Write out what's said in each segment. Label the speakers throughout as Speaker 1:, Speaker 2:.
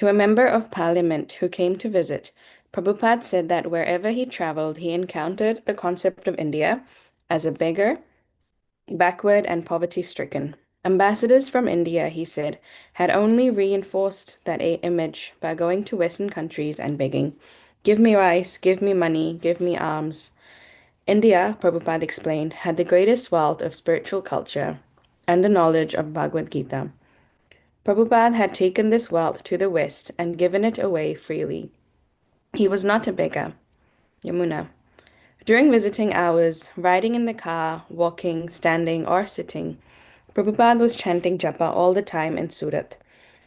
Speaker 1: To a member of parliament who came to visit, Prabhupada said that wherever he traveled, he encountered the concept of India as a beggar, backward, and poverty-stricken. Ambassadors from India, he said, had only reinforced that image by going to Western countries and begging, "Give me rice, give me money, give me alms." India, Prabhupada explained, had the greatest wealth of spiritual culture and the knowledge of Bhagavad Gita. Prabhupada had taken this wealth to the West and given it away freely. He was not a beggar. Yamuna. During visiting hours, riding in the car, walking, standing, or sitting, Prabhupada was chanting japa all the time in Surat.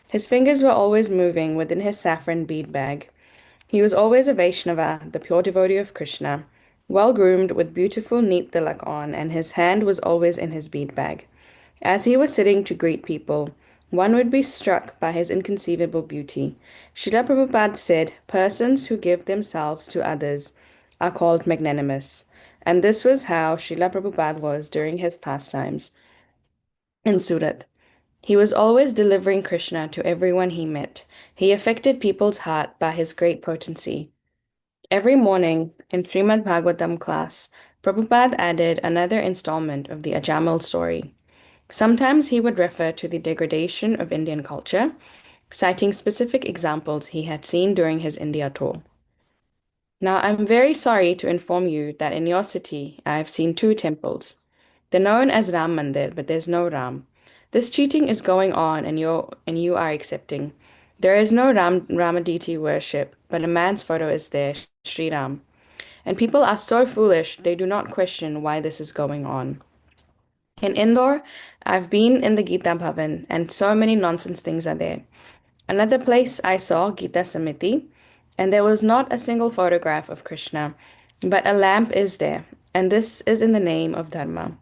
Speaker 1: His fingers were always moving within his saffron bead bag. He was always a Vaishnava, the pure devotee of Krishna, well groomed with beautiful neat tilak on, and his hand was always in his bead bag. As he was sitting to greet people, one would be struck by his inconceivable beauty. Srila Prabhupada said, "Persons who give themselves to others are called magnanimous." And this was how Srila Prabhupada was during his pastimes in Surat. He was always delivering Krishna to everyone he met. He affected people's heart by his great potency. Every morning in Srimad Bhagavatam class, Prabhupada added another installment of the Ajamal story. Sometimes he would refer to the degradation of Indian culture, citing specific examples he had seen during his India tour. Now, I'm very sorry to inform you that in your city, I have seen two temples. They're known as Ram Mandir, but there's no Ram. This cheating is going on and you are accepting. There is no Ramaditi worship, but a man's photo is there, Sri Ram. And people are so foolish, they do not question why this is going on. In Indore, I've been in the Gita Bhavan, and so many nonsense things are there. Another place I saw, Gita Samiti, and there was not a single photograph of Krishna, but a lamp is there, and this is in the name of Dharma.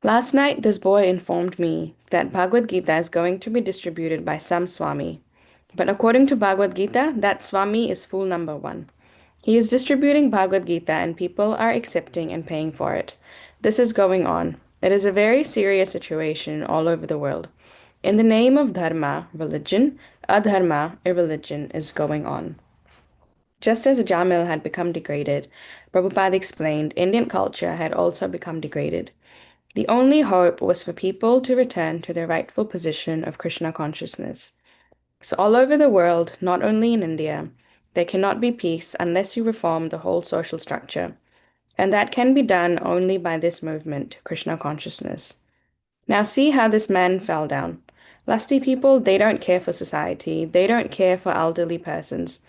Speaker 1: Last night, this boy informed me that Bhagavad Gita is going to be distributed by some Swami. But according to Bhagavad Gita, that Swami is fool number one. He is distributing Bhagavad Gita and people are accepting and paying for it. This is going on. It is a very serious situation all over the world. In the name of Dharma, religion, Adharma, irreligion, is going on. Just as Jamil had become degraded, Prabhupada explained Indian culture had also become degraded. The only hope was for people to return to their rightful position of Krishna consciousness. So, all over the world, not only in India, there cannot be peace unless you reform the whole social structure. And that can be done only by this movement, Krishna consciousness. Now, see how this man fell down. Lusty people, they don't care for society, they don't care for elderly persons.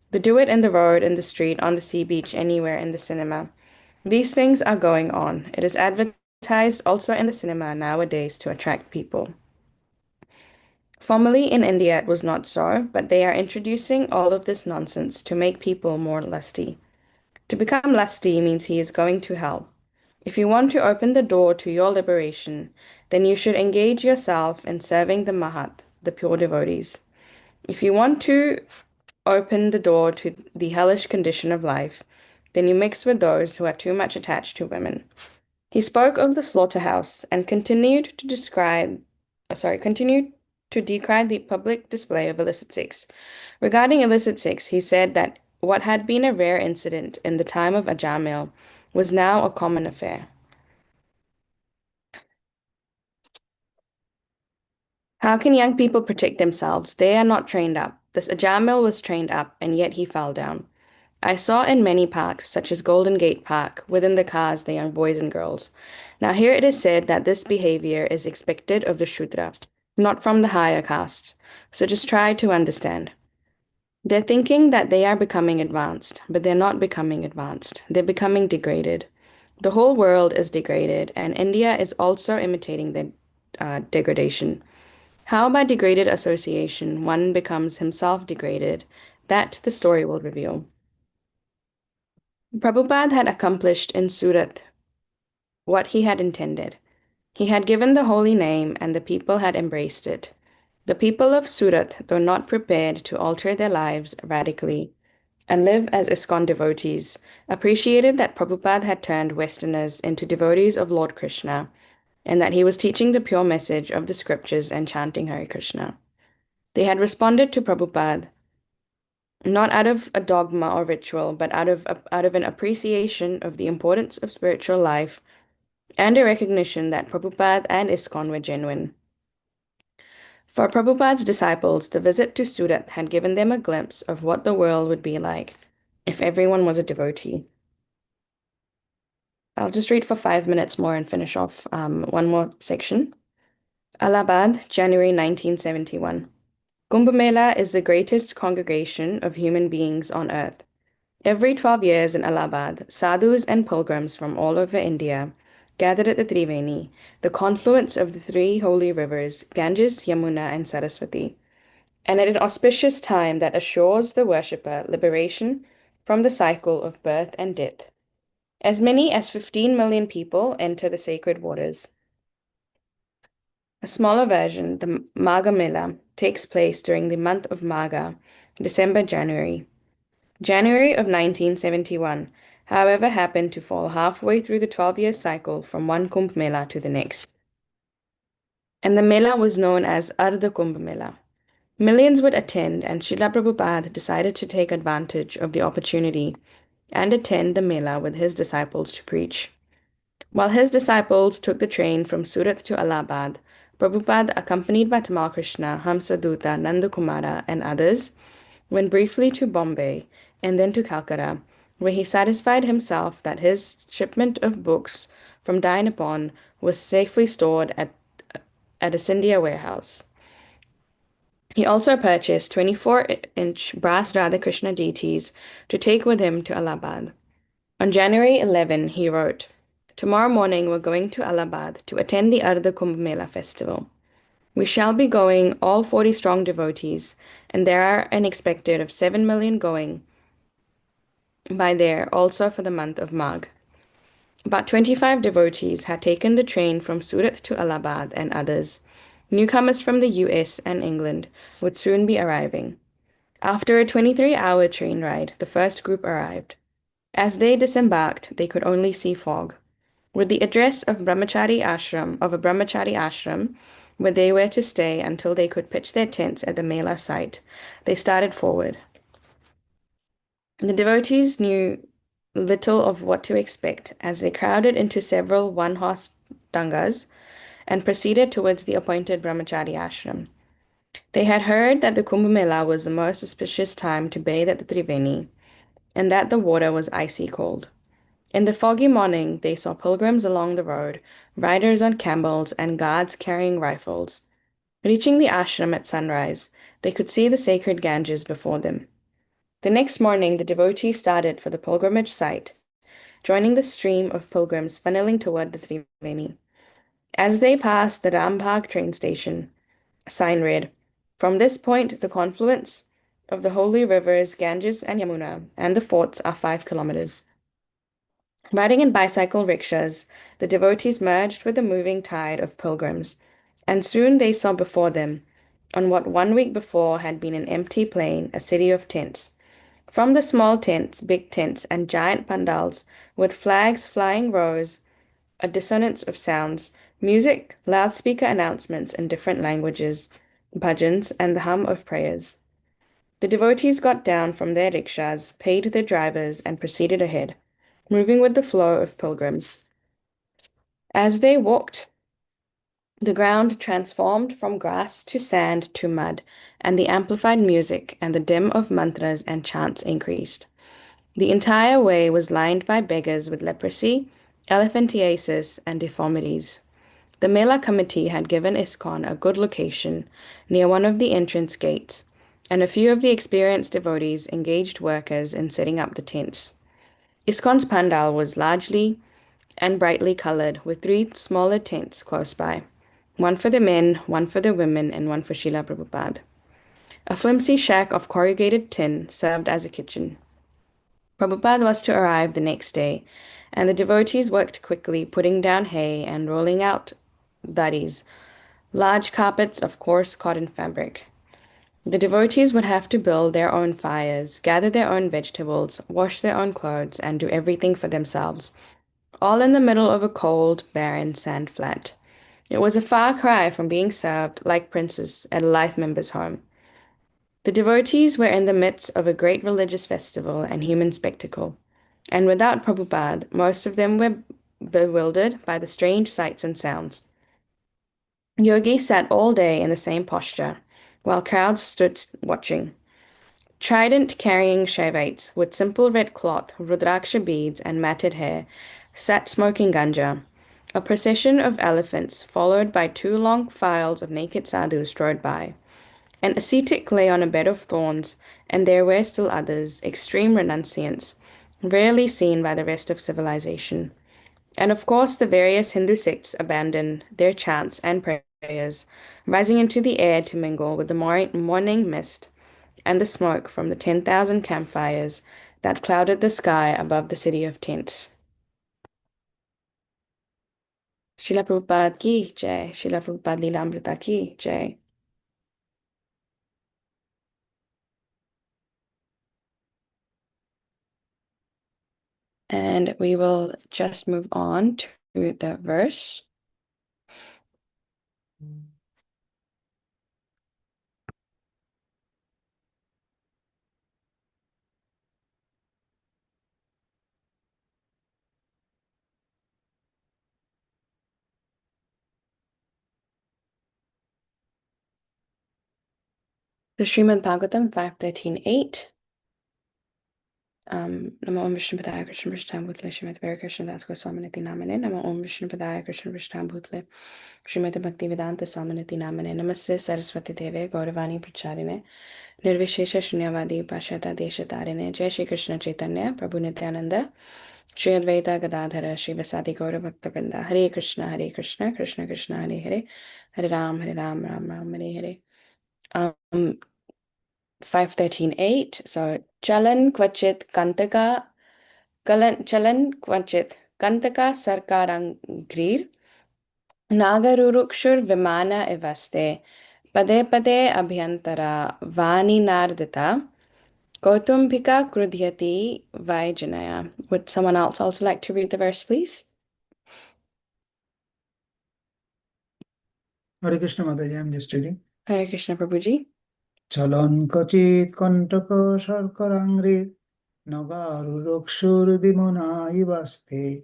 Speaker 1: They do it in the road, in the street, on the sea beach, anywhere, in the cinema. These things are going on. It is advertised also in the cinema nowadays to attract people. Formerly in India, it was not so, but they are introducing all of this nonsense to make people more lusty. To become lusty means he is going to hell. If you want to open the door to your liberation, then you should engage yourself in serving the Mahat, the pure devotees. If you want to open the door to the hellish condition of life, then you mix with those who are too much attached to women. He spoke of the slaughterhouse and continued to decry the public display of illicit sex. Regarding illicit sex, he said that what had been a rare incident in the time of Ajamil was now a common affair. How can young people protect themselves? They are not trained up. This Ajamil was trained up, and yet he fell down. I saw in many parks, such as Golden Gate Park, within the cars the young boys and girls. Now here it is said that this behavior is expected of the Shudra, not from the higher castes. So just try to understand. They're thinking that they are becoming advanced, but they're not becoming advanced. They're becoming degraded. The whole world is degraded, and India is also imitating the degradation. How by degraded association one becomes himself degraded, that the story will reveal. Prabhupada had accomplished in Surat what he had intended. He had given the holy name, and the people had embraced it. The people of Surat, though not prepared to alter their lives radically and live as ISKCON devotees, appreciated that Prabhupada had turned Westerners into devotees of Lord Krishna, and that he was teaching the pure message of the scriptures and chanting Hare Krishna. They had responded to Prabhupada not out of a dogma or ritual, but out of an appreciation of the importance of spiritual life and a recognition that Prabhupada and ISKCON were genuine. For Prabhupada's disciples, the visit to Surat had given them a glimpse of what the world would be like if everyone was a devotee. I'll just read for 5 minutes more and finish off one more section. Allahabad, January 1971. Kumbh Mela is the greatest congregation of human beings on earth. Every 12 years in Allahabad, sadhus and pilgrims from all over India gathered at the Triveni, the confluence of the three holy rivers, Ganges, Yamuna, and Saraswati, and at an auspicious time that assures the worshipper liberation from the cycle of birth and death. As many as 15 million people enter the sacred waters. A smaller version, the Magha Mela, takes place during the month of Magha, December-January. January of 1971, however, happened to fall halfway through the 12-year cycle from one Kumbh Mela to the next. And the Mela was known as Ardha Kumbh Mela. Millions would attend, and Srila Prabhupada decided to take advantage of the opportunity and attend the Mela with his disciples to preach. While his disciples took the train from Surat to Allahabad, Prabhupada, accompanied by Tamal Krishna, Hamsaduta, Nandakumara, and others, went briefly to Bombay and then to Calcutta, where he satisfied himself that his shipment of books from Dai Nippon was safely stored at a Scindia warehouse. He also purchased 24-inch brass Radha Krishna deities to take with him to Allahabad. On January 11, he wrote, "Tomorrow morning we're going to Allahabad to attend the Ardha Kumbh Mela festival. We shall be going all 40 strong devotees, and there are an expected of 7 million going by there also for the month of Magh." About 25 devotees had taken the train from Surat to Allahabad, and others, newcomers from the US and England, would soon be arriving. After a 23-hour train ride, the first group arrived. As they disembarked, they could only see fog. With the address of a brahmachari ashram, where they were to stay until they could pitch their tents at the Mela site, they started forward. The devotees knew little of what to expect as they crowded into several one-horse dangas and proceeded towards the appointed brahmachari ashram. They had heard that the Kumbh Mela was the most auspicious time to bathe at the Triveni, and that the water was icy cold. In the foggy morning, they saw pilgrims along the road, riders on camels, and guards carrying rifles. Reaching the ashram at sunrise, they could see the sacred Ganges before them. The next morning, the devotees started for the pilgrimage site, joining the stream of pilgrims funneling toward the Triveni. As they passed the Rambagh train station, a sign read, "From this point, the confluence of the holy rivers Ganges and Yamuna and the forts are 5 kilometers." Riding in bicycle rickshaws, the devotees merged with the moving tide of pilgrims, and soon they saw before them, on what 1 week before had been an empty plain, a city of tents. From the small tents, big tents, and giant pandals, with flags flying rows, a dissonance of sounds, music, loudspeaker announcements in different languages, bhajans, and the hum of prayers. The devotees got down from their rickshaws, paid their drivers, and proceeded ahead, moving with the flow of pilgrims. As they walked, the ground transformed from grass to sand to mud, and the amplified music and the dim of mantras and chants increased. The entire way was lined by beggars with leprosy, elephantiasis, and deformities. The Mela committee had given ISKCON a good location near one of the entrance gates, and a few of the experienced devotees engaged workers in setting up the tents. ISKCON's pandal was largely and brightly colored, with 3 smaller tents close by, one for the men, one for the women, and one for Srila Prabhupada. A flimsy shack of corrugated tin served as a kitchen. Prabhupada was to arrive the next day, and the devotees worked quickly, putting down hay and rolling out daris, large carpets of coarse cotton fabric. The devotees would have to build their own fires, gather their own vegetables, wash their own clothes, and do everything for themselves, all in the middle of a cold, barren sand flat. It was a far cry from being served like princes at a life member's home. The devotees were in the midst of a great religious festival and human spectacle, and without Prabhupada, most of them were bewildered by the strange sights and sounds. Yogi sat all day in the same posture, while crowds stood watching. Trident carrying Shaivites with simple red cloth, Rudraksha beads, and matted hair sat smoking ganja. A procession of elephants, followed by two long files of naked sadhus, strode by. An ascetic lay on a bed of thorns, and there were still others, extreme renunciants, rarely seen by the rest of civilization. And of course, the various Hindu sects abandoned their chants and prayers, rising into the air to mingle with the morning mist and the smoke from the 10,000 campfires that clouded the sky above the city of tents. Srila Prabhupada ki jai, Srila Prabhupada Leelamrita ki jai. And we will just move on to the verse. The Srimad Bhagavatam 5:13-8. Namo Om Vishnu Padaya Krishna Prastham Bhutale Srimati Hare Krishna Das Goswaminati Namane Namo Om Vishnu Padaya Krishna Prastham Bhutale Srimati Bhakti Vedanta Swaminati Namane Namaste Saraswati Deve Gauravani Pracharine Nirvishesha Shunyavadi Pashata Deshatarine Jai Shri Krishna Chaitanya Prabhu Nityananda Shri Advaita Gadadhara Shri Vasadi Gaura Bhakta Hare Krishna Krishna Krishna Hare Hare Hare Ram Ram Ram Hare Hare. 5:13-8. So Chalan Kvachit Kantaka Sarkarangrir Nagarurukshur Vimana Ivaste Pade Pade Abhyantara Vani Nardita Kautumbika Krudhyati Vaijanaya. Would someone else also like to read the verse, please?
Speaker 2: Hare Krishna Mataji, I'm just reading.
Speaker 1: Hare Krishna Prabhuji.
Speaker 2: Chalan kachit kantaka sarkarangre nagarurokshur dimona ivaste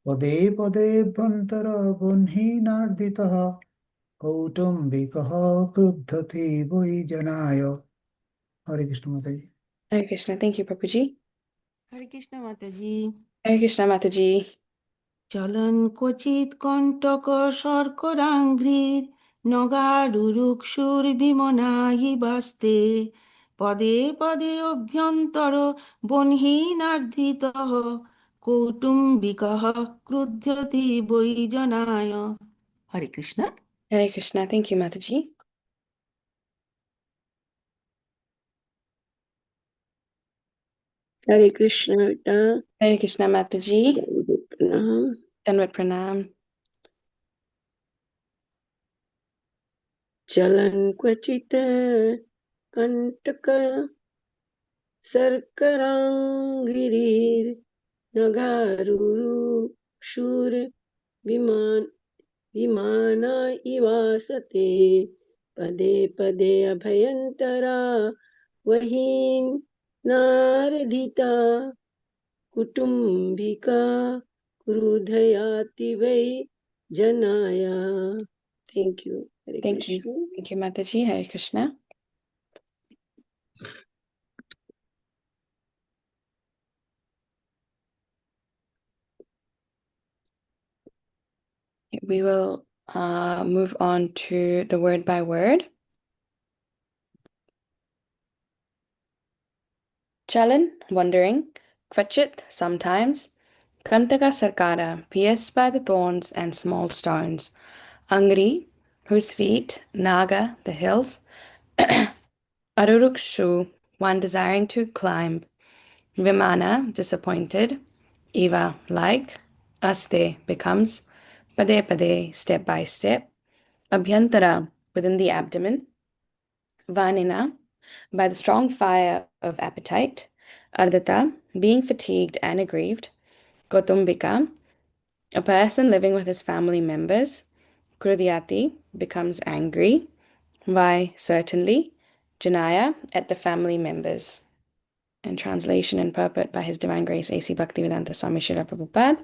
Speaker 2: pade pade bhantara bunhi narditaha kautumbikaha kruddhati janaya. Hare Krishna Mataji.
Speaker 1: Hare Krishna. Thank you, Prabhuji.
Speaker 3: Hare Krishna Mataji.
Speaker 1: Hare Krishna Mataji.
Speaker 3: চলন ক্বচিৎ কণ্টক শর্করাঙ্ঘ্রির নগারুরুক্ষুর বিমনাহি বাস্তে পদে পদে অভ্যন্তর বহ্নিনার্ধিত কৌটুম্বিকঃ ক্রুধ্যতি বৈজনায়. Hare Krishna.
Speaker 1: Hare Krishna. Thank you, Mataji.
Speaker 4: Hare Krishna,
Speaker 1: Hare Krishna Mataji.
Speaker 4: Pranam.
Speaker 1: Danvat Pranam.
Speaker 4: Chalan Kvachita Kantaka Sarkarangirir Nagaruru Shur Vimana Ivasate Pade Pade Abhayantara Vahin Naradhita Kutumbika Krudhayati Vai Janaya. Thank you. Hare
Speaker 1: Thank
Speaker 4: Krishna.
Speaker 1: you. Thank you, Mataji. Hare Krishna. We will move on to the word by word. Chalan, wandering. Kvachit, sometimes. Kantaka Sarkara, pierced by the thorns and small stones. Angri, whose feet. Naga, the hills. Arurukshu, one desiring to climb. Vimana, disappointed. Eva, like. Aste, becomes. Pade pade, step by step. Abhyantara, within the abdomen. Vanina, by the strong fire of appetite. Ardhata, being fatigued and aggrieved. Kautumbika, a person living with his family members. Krudhyati, becomes angry. Vai, certainly. Janaya at the family members. In translation and purport by His Divine Grace A.C. Bhaktivedanta Swami Srila Prabhupada.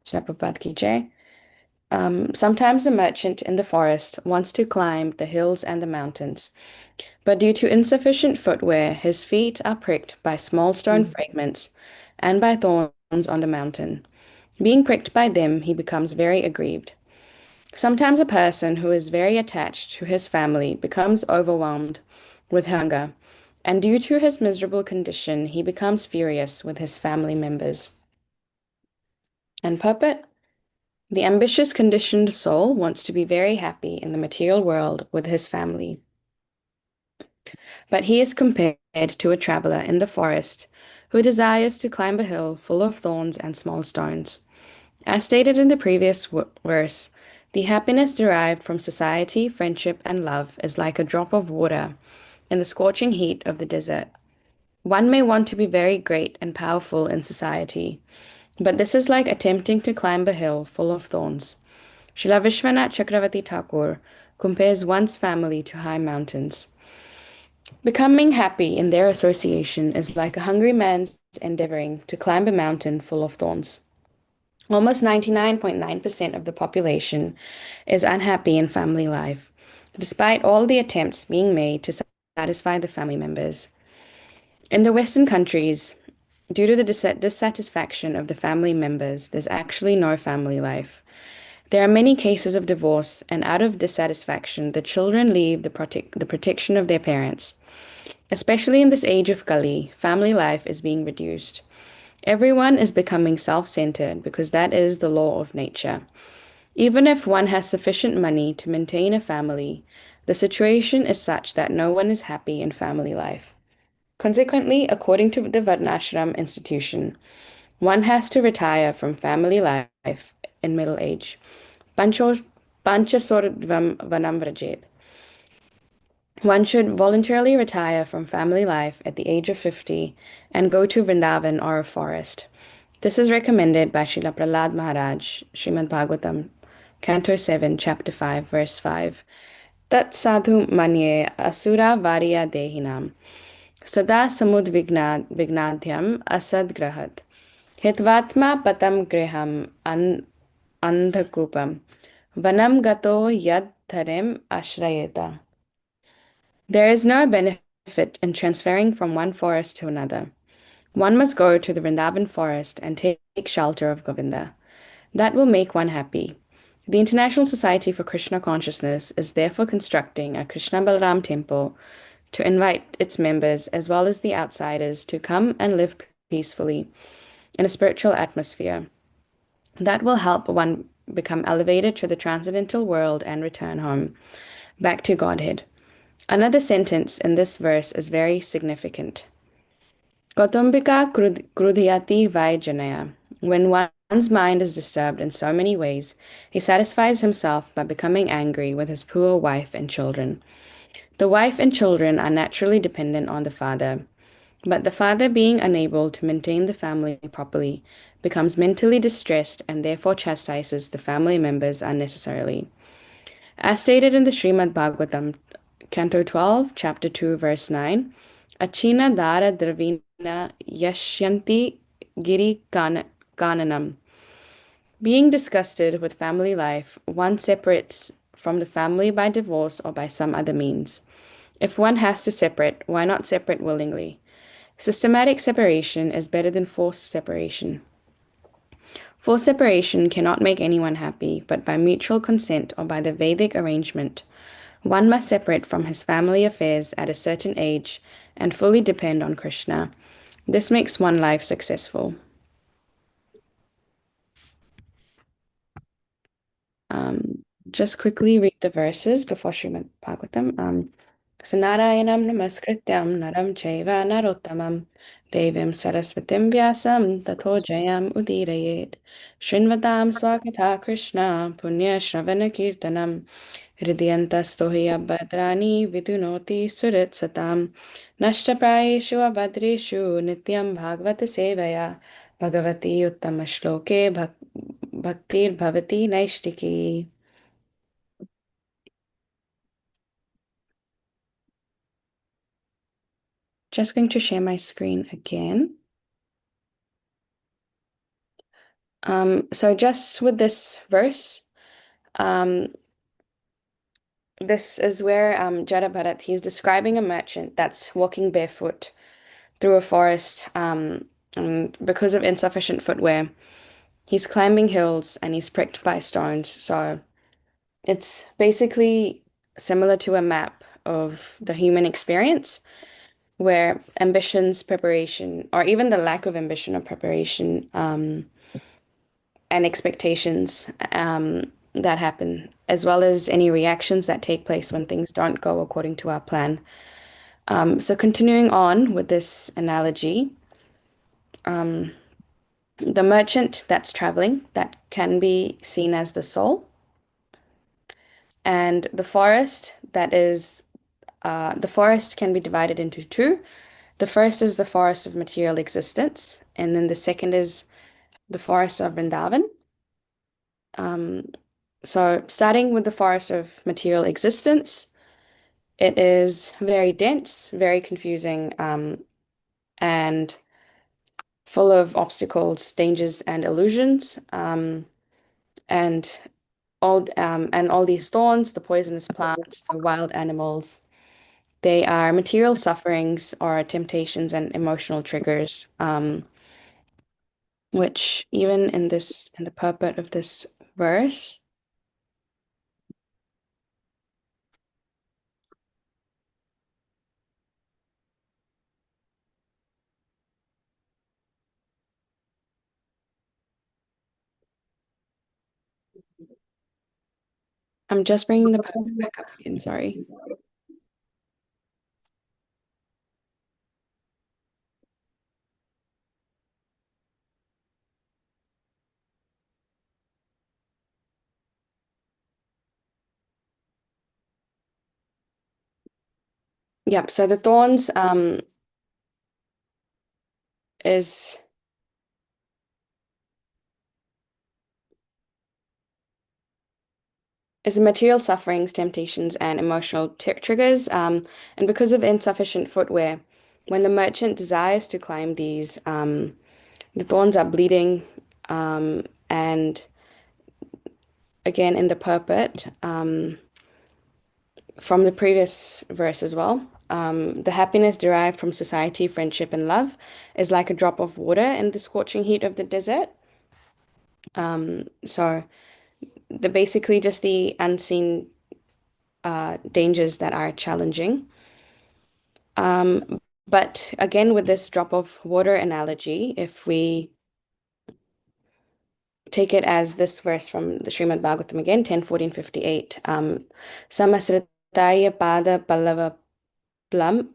Speaker 1: Srila Prabhupada ki jai. Sometimes a merchant in the forest wants to climb the hills and the mountains, but due to insufficient footwear, his feet are pricked by small stone fragments and by thorns on the mountain. Being pricked by them, he becomes very aggrieved. Sometimes a person who is very attached to his family becomes overwhelmed with hunger, and due to his miserable condition, he becomes furious with his family members. And puppet, the ambitious conditioned soul wants to be very happy in the material world with his family. But he is compared to a traveler in the forest who desires to climb a hill full of thorns and small stones. As stated in the previous verse, the happiness derived from society, friendship, and love is like a drop of water in the scorching heat of the desert. One may want to be very great and powerful in society, but this is like attempting to climb a hill full of thorns. Srila Vishwanath Chakravarti Thakur compares one's family to high mountains. Becoming happy in their association is like a hungry man's endeavoring to climb a mountain full of thorns. Almost 99.9% of the population is unhappy in family life, despite all the attempts being made to satisfy the family members. In the Western countries, due to the dissatisfaction of the family members, there's actually no family life. There are many cases of divorce, and out of dissatisfaction, the children leave the protection of their parents. Especially in this age of Kali, family life is being reduced. Everyone is becoming self-centered because that is the law of nature. Even if one has sufficient money to maintain a family, the situation is such that no one is happy in family life. Consequently, according to the Varnashram institution, one has to retire from family life in middle age. Panchasordvam vanam vrajet. One should voluntarily retire from family life at the age of 50 and go to Vrindavan or a forest. This is recommended by Srila Prahlad Maharaj, Srimad Bhagavatam, Canto 7, Chapter 5, Verse 5. Tat sadhu manye asura varya dehinam sada vignadhyam asadgrahat hitvatma patam griham andhakupam vanam gato yad dharem ashrayeta. There is no benefit in transferring from one forest to another. One must go to the Vrindavan forest and take shelter of Govinda. That will make one happy. The International Society for Krishna Consciousness is therefore constructing a Krishna Balaram temple to invite its members as well as the outsiders to come and live peacefully in a spiritual atmosphere. That will help one become elevated to the transcendental world and return home, back to Godhead. Another sentence in this verse is very significant. Kautumbika krudhyati vaijanaya. When one's mind is disturbed in so many ways, he satisfies himself by becoming angry with his poor wife and children. The wife and children are naturally dependent on the father, but the father, being unable to maintain the family properly, becomes mentally distressed and therefore chastises the family members unnecessarily. As stated in the Srimad Bhagavatam, Canto 12, Chapter 2, Verse 9, Achina Dara Dravina Yashyanti Giri Kananam. Being disgusted with family life, one separates from the family by divorce or by some other means. If one has to separate, why not separate willingly? Systematic separation is better than forced separation. Forced separation cannot make anyone happy, but by mutual consent or by the Vedic arrangement, one must separate from his family affairs at a certain age and fully depend on Krishna. This makes one life successful. Just quickly read the verses before Srimad Bhagavatam. So Narayanam Namaskrityam Naram Chaiva Narottamam Devim Saraswatim Vyasam Tato Jayam Udirayet Shrinvatam Swakatha Krishna Punya Shravana Kirtanam Hridiyantastohi Abhadrani Vidunoti Surit Satam Nashtaprayeshu Abhadreshu Nityam Bhagavata Sevaya Bhagavati Uttama Shloke Bhaktir Bhavati Naishtiki. Just going to share my screen again. So just with this verse, um, this is where Jada Bharat, he's describing a merchant that's walking barefoot through a forest, and because of insufficient footwear, he's climbing hills and he's pricked by stones. So it's basically similar to a map of the human experience where ambitions, preparation, or even the lack of ambition or preparation, and expectations that happen, as well as any reactions that take place when things don't go according to our plan. So continuing on with this analogy, the merchant that's traveling, that can be seen as the soul, and the forest, that is, the forest can be divided into two. The first is the forest of material existence, and then the second is the forest of Vrindavan. So, starting with the forest of material existence, it is very dense, very confusing, and full of obstacles, dangers, and illusions. And all these thorns, the poisonous plants, the wild animals, they are material sufferings or temptations and emotional triggers, which even in the purport of this verse, I'm just bringing the purport back up again, sorry. Yep, so the thorns is material sufferings, temptations, and emotional triggers. And because of insufficient footwear, when the merchant desires to climb these, the thorns are bleeding. And again, in the purport, from the previous verse as well, the happiness derived from society, friendship, and love is like a drop of water in the scorching heat of the desert. So the basically just the unseen dangers that are challenging. But again, with this drop of water analogy, if we take it as this verse from the Srimad Bhagavatam again, 10:14:58, Samasritaya pada pallava plavam,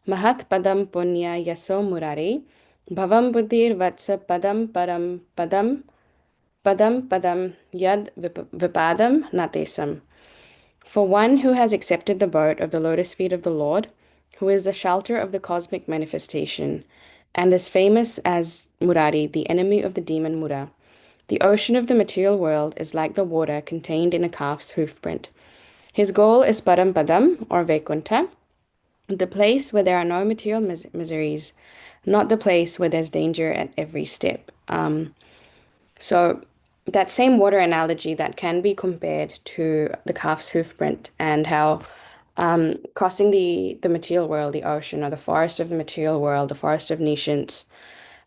Speaker 1: mahat padam punya yaso murare, bhavam buddhir vatsa padam yad vipadam natesam. For one who has accepted the boat of the lotus feet of the Lord, who is the shelter of the cosmic manifestation, and is famous as Murari, the enemy of the demon Mura, the ocean of the material world is like the water contained in a calf's hoofprint. His goal is Padam or Vaikuntha, the place where there are no material miseries, not the place where there's danger at every step. So that same water analogy that can be compared to the calf's hoofprint and how crossing the material world, the ocean, or the forest of the material world, the forest of Nishants,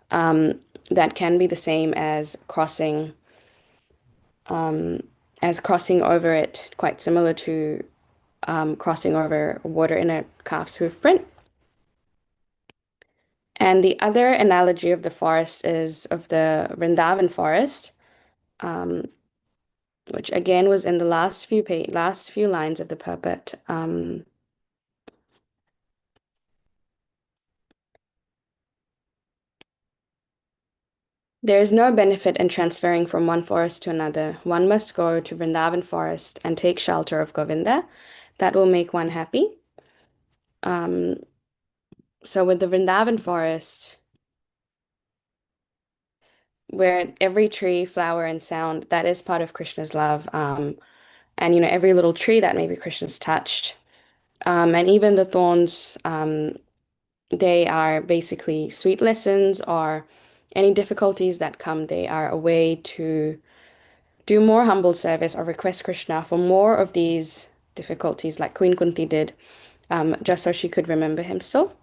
Speaker 1: that can be the same as crossing over it, quite similar to crossing over water in a calf's hoofprint. And the other analogy of the forest is of the Vrindavan forest, which again was in the last few lines of the purport. There is no benefit in transferring from one forest to another. One must go to Vrindavan forest and take shelter of Govinda. That will make one happy. Um, so with the Vrindavan forest, where every tree, flower, and sound, that is part of Krishna's love. And every little tree that maybe Krishna's touched, And even the thorns, they are basically sweet lessons or any difficulties that come, they are a way to do more humble service or request Krishna for more of these difficulties, like Queen Kunti did, just so she could remember him still.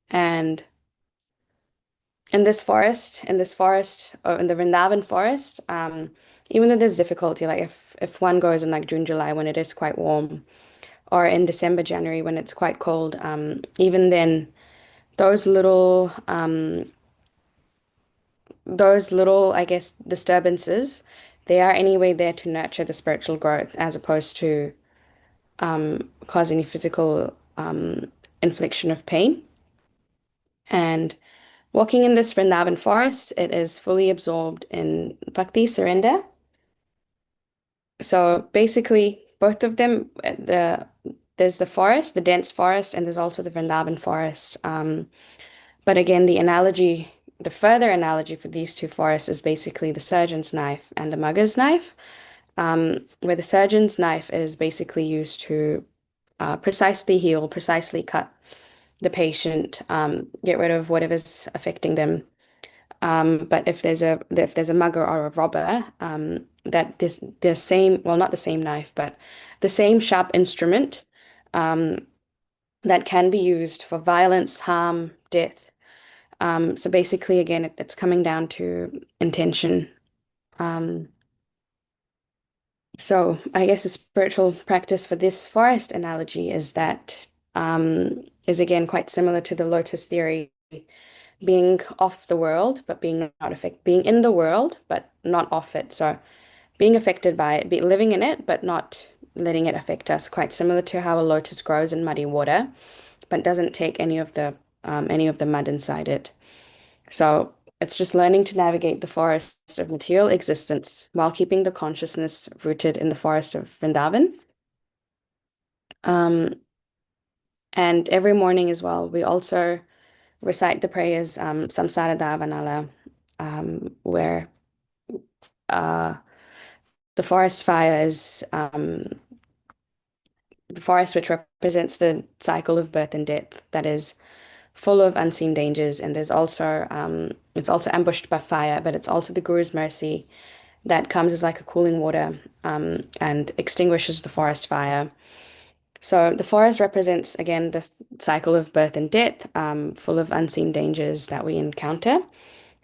Speaker 1: And in the Vrindavan forest, even though there's difficulty, like if one goes in like June, July when it is quite warm, or in December, January when it's quite cold, even then, those little I guess, disturbances, they are anyway there to nurture the spiritual growth as opposed to cause any physical infliction of pain. And walking in this Vrindavan forest, it is fully absorbed in bhakti, surrender. So basically, both of them, there's the forest, the dense forest, and there's also the Vrindavan forest. But again, the further analogy for these two forests is basically the surgeon's knife and the mugger's knife, where the surgeon's knife is basically used to precisely heal, precisely cut the patient, get rid of whatever's affecting them. But if there's a mugger or a robber, that this the same, well, not the same knife, but the same sharp instrument that can be used for violence, harm, death. So basically, again, it's coming down to intention. Um, so I guess the spiritual practice for this forest analogy is that is again quite similar to the lotus theory, being off the world, but being in the world, but not off it. So being affected by it, be living in it, but not letting it affect us. Quite similar to how a lotus grows in muddy water, but doesn't take any of the mud inside it. So it's just learning to navigate the forest of material existence while keeping the consciousness rooted in the forest of Vrindavan. Um, and every morning as well, we also recite the prayers, Samsara Davanala, where uh, the forest fire is the forest which represents the cycle of birth and death that is full of unseen dangers. And it's also ambushed by fire, but it's also the Guru's mercy that comes as like a cooling water and extinguishes the forest fire. So the forest represents, again, this cycle of birth and death, full of unseen dangers that we encounter.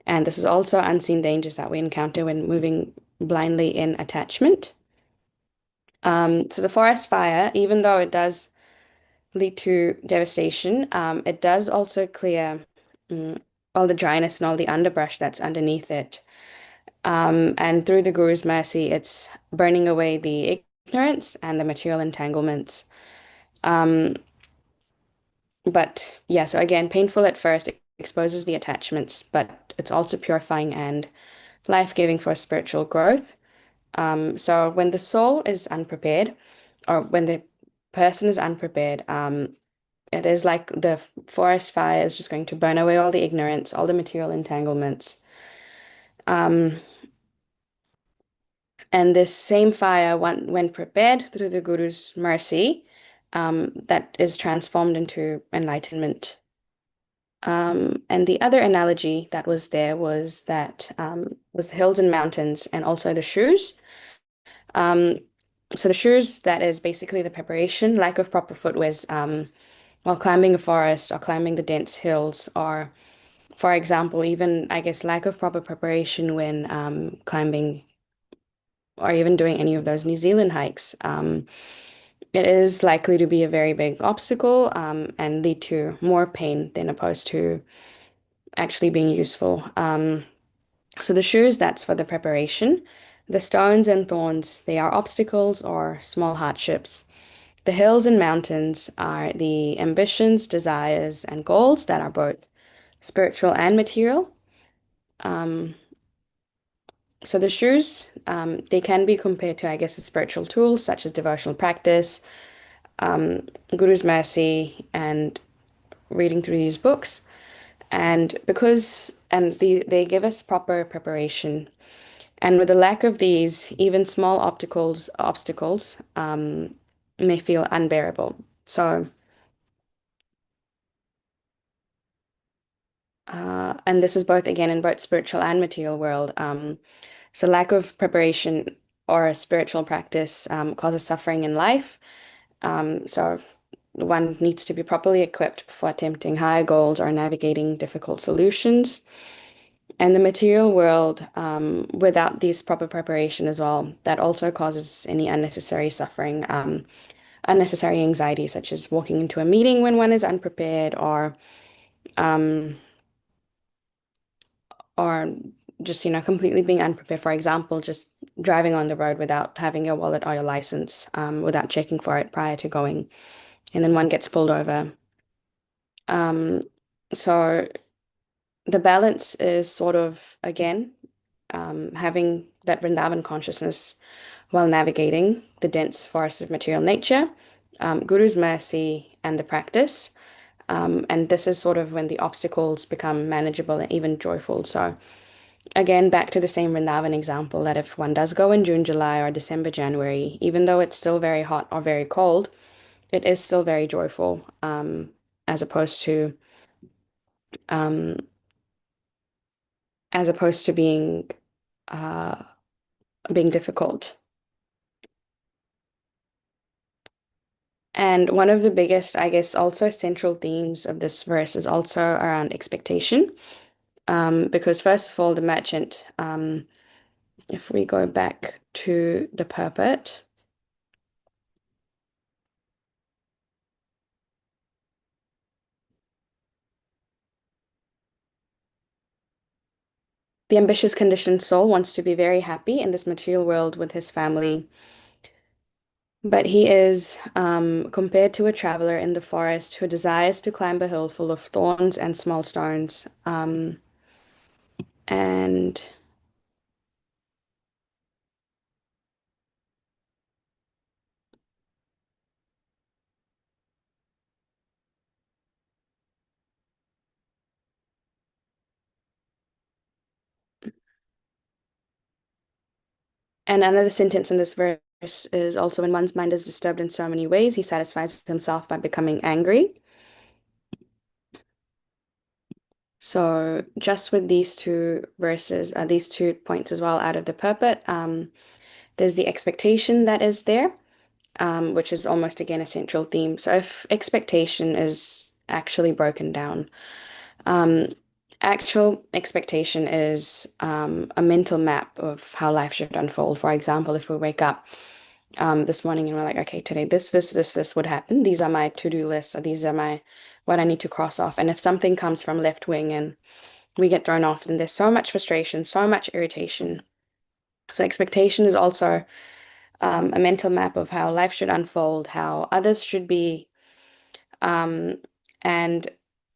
Speaker 1: And this is also unseen dangers that we encounter when moving blindly in attachment. So the forest fire, even though it does lead to devastation, it does also clear mm, all the dryness and all the underbrush that's underneath it. And through the Guru's mercy, it's burning away the ignorance and the material entanglements. Um, but yeah, so again, painful at first, it exposes the attachments, but it's also purifying and life-giving for spiritual growth. So when the soul is unprepared, or when the person is unprepared, it is like the forest fire is just going to burn away all the ignorance, all the material entanglements. Um, And this same fire, when prepared through the Guru's mercy, that is transformed into enlightenment. And the other analogy that was there was the hills and mountains and also the shoes. Um, so the shoes, that is basically the preparation, lack of proper footwears while climbing a forest or climbing the dense hills, or, for example, even, I guess, lack of proper preparation when climbing or even doing any of those New Zealand hikes. It is likely to be a very big obstacle and lead to more pain than opposed to actually being useful. So the shoes, that's for the preparation. The stones and thorns, they are obstacles or small hardships. The hills and mountains are the ambitions, desires, and goals that are both spiritual and material. Um, so the shoes, they can be compared to, I guess, the spiritual tools such as devotional practice, Guru's mercy, and reading through these books. They give us proper preparation. And with the lack of these, even small obstacles may feel unbearable. So, and this is both again in both spiritual and material world. So lack of preparation or a spiritual practice causes suffering in life. So one needs to be properly equipped before attempting higher goals or navigating difficult solutions. And the material world, without this proper preparation as well, that also causes any unnecessary suffering, unnecessary anxiety, such as walking into a meeting when one is unprepared, um, or just, completely being unprepared. For example, just driving on the road without having your wallet or your license, without checking for it prior to going, and then one gets pulled over. Um, so the balance is sort of, again, having that Vrindavan consciousness while navigating the dense forest of material nature, Guru's mercy, and the practice. And this is sort of when the obstacles become manageable and even joyful. So, again, back to the same Vrindavan example that if one does go in June, July, or December, January, even though it's still very hot or very cold, it is still very joyful, as opposed to um, as opposed to uh, being difficult. And one of the biggest, I guess, also central themes of this verse is also around expectation. Because first of all, the merchant, if we go back to the purport, the ambitious conditioned soul wants to be very happy in this material world with his family, but he is compared to a traveler in the forest who desires to climb a hill full of thorns and small stones. And And another sentence in this verse is also when one's mind is disturbed in so many ways, he satisfies himself by becoming angry. So just with these two verses, these 2 points as well out of the purport, there's the expectation that is there, which is almost again a central theme. So if expectation is actually broken down, um, actual expectation is a mental map of how life should unfold. For example, if we wake up this morning and we're like, okay, today this would happen. These are my to-do lists, or these are my what I need to cross off. And if something comes from left wing and we get thrown off, then there's so much frustration, so much irritation. So expectation is also a mental map of how life should unfold, how others should be, um, and